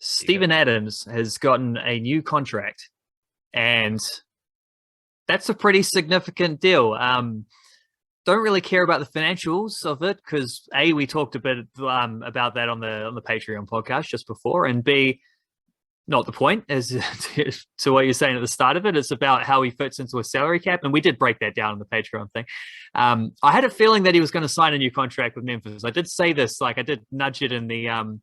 Steven Adams has gotten a new contract, and that's a pretty significant deal. Don't really care about the financials of it because we talked a bit about that on the Patreon podcast just before, and B, not the point as to what you're saying at the start of it. It's about how he fits into a salary cap, and we did break that down on the Patreon thing. I had a feeling that he was going to sign a new contract with Memphis. I did say this, like I did nudge it in the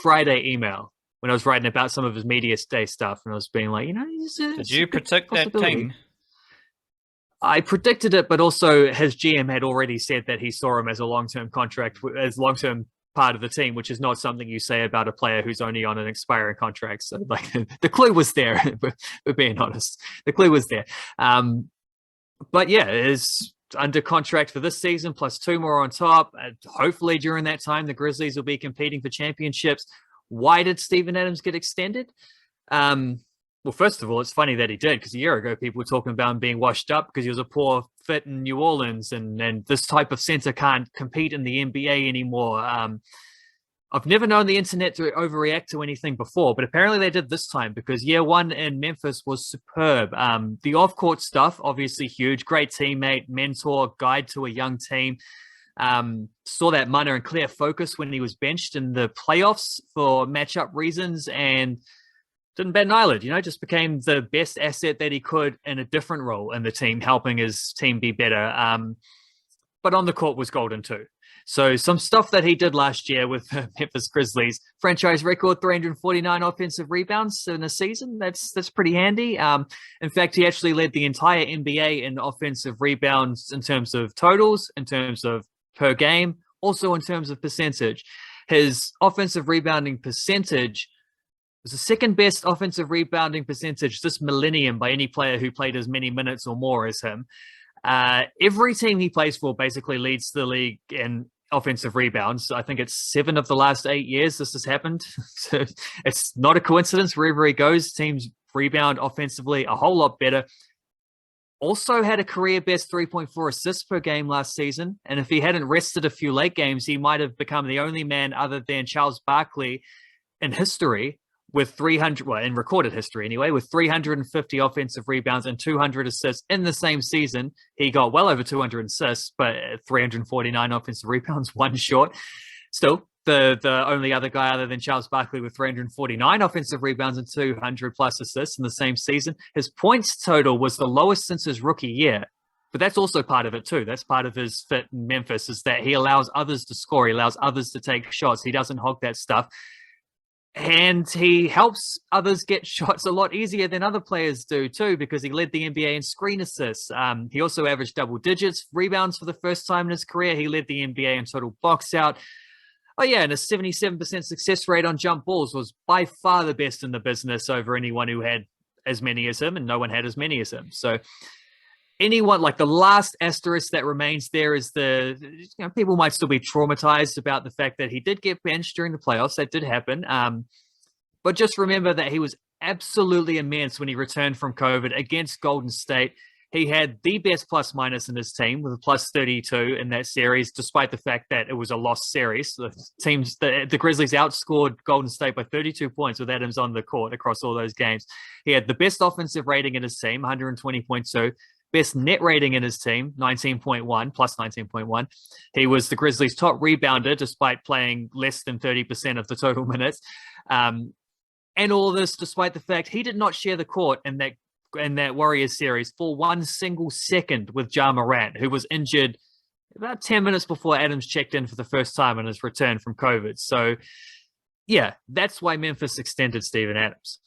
Friday email when I was writing about some of his media day stuff, and I was being like, did you predict that thing? I predicted it, but also his GM had already said that he saw him as a long-term contract, as long-term part of the team, which is not something you say about a player who's only on an expiring contract. So like the clue was there, we're being honest. The clue was there. But yeah, is under contract for this season, plus 2 more on top. Hopefully during that time, the Grizzlies will be competing for championships. Why did Steven Adams get extended? Well, first of all, it's funny that he did, because a year ago, people were talking about him being washed up because he was a poor fit in New Orleans, and this type of center can't compete in the NBA anymore. I've never known the internet to overreact to anything before, but apparently they did this time, because year one in Memphis was superb. The off-court stuff, obviously huge, great teammate, mentor, guide to a young team. Saw that mana and clear focus when he was benched in the playoffs for matchup reasons, and didn't bat an eyelid, just became the best asset that he could in a different role in the team, helping his team be better. But on the court was golden too. So some stuff that he did last year with the Memphis Grizzlies, franchise record 349 offensive rebounds in a season. That's pretty handy. In fact, he actually led the entire NBA in offensive rebounds in terms of totals, in terms of per game, also in terms of percentage. His offensive rebounding percentage was the second best offensive rebounding percentage this millennium by any player who played as many minutes or more as him. Every team he plays for basically leads the league in offensive rebounds. I think it's 7 of the last 8 years this has happened. So it's not a coincidence. Wherever he goes, teams rebound offensively a whole lot better. Also had a career best 3.4 assists per game last season. And if he hadn't rested a few late games, he might have become the only man other than Charles Barkley in history with 300, well, in recorded history anyway, with 350 offensive rebounds and 200 assists in the same season. He got well over 200 assists, but 349 offensive rebounds, one short. Still, the only other guy other than Charles Barkley with 349 offensive rebounds and 200 plus assists in the same season. His points total was the lowest since his rookie year. But that's also part of it too. That's part of his fit in Memphis, is that he allows others to score. He allows others to take shots. He doesn't hog that stuff. And he helps others get shots a lot easier than other players do too, because he led the NBA in screen assists. He also averaged double digits rebounds for the first time in his career. He led the NBA in total box out. Oh yeah, and a 77% success rate on jump balls was by far the best in the business over anyone who had as many as him, and no one had as many as him. So anyone, like the last asterisk that remains there is people might still be traumatized about the fact that he did get benched during the playoffs. That did happen. But just remember that he was absolutely immense when he returned from COVID against Golden State. He had the best plus minus in his team with a plus 32 in that series, despite the fact that it was a lost series. The Grizzlies outscored Golden State by 32 points with Adams on the court across all those games. He had the best offensive rating in his team, 120.2. Best net rating in his team, 19.1, plus 19.1. He was the Grizzlies' top rebounder, despite playing less than 30% of the total minutes. And all of this, despite the fact he did not share the court in that Warriors series for 1 single second with Ja Morant, who was injured about 10 minutes before Adams checked in for the first time on his return from COVID. So, yeah, that's why Memphis extended Steven Adams.